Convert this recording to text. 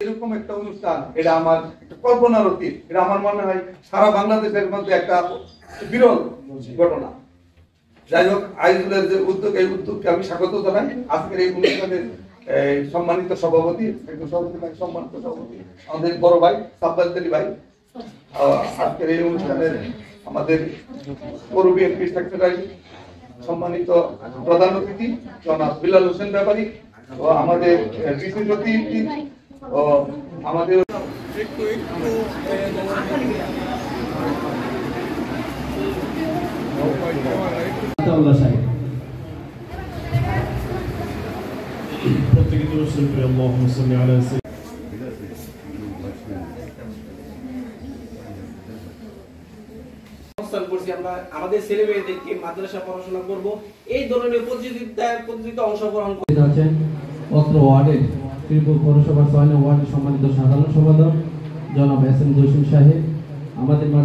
এরকম একটা অনুষ্ঠান, এটা আমার একটা কল্পনার অতীত। এটা আমার মনে হয় সারা বাংলাদেশের মধ্যে একটা বিরল ঘটনা। যাই হোক, আইজুলের যে উদ্যোগ, এই উদ্যোগকে আমি স্বাগত জানাই। আজকের এই অনুষ্ঠানের সম্মানিত সভাপতি, সম্মানিত সভাপতি আমাদের বড় ভাই সাব্বাস আলী ভাই, আজকের এই অনুষ্ঠানের আমাদের পৌর বিএনপি সেক্রেটারি, সম্মানিত প্রধান অতিথি জনাব বিলাল হোসেন ব্যাপারী, ও আমাদের বিশেষ অতিথি ও আমাদের প্রত্যেকে দরুদ পড়ি আল্লাহুম্মা সাল্লি আলা আমরা আমাদের ছেলে মেয়েদেরকে মাদ্রাসা পড়াশোনা করব, এই ধরনের প্রতিযোগিতা অংশগ্রহণ আছেন। অত্র ওয়ার্ডের শ্রীপুর পৌরসভার ৬ নং ওয়ার্ডের সম্মানিত সাধারণ সম্পাদক জনাব এস এম জসিম সাহেব, আমাদের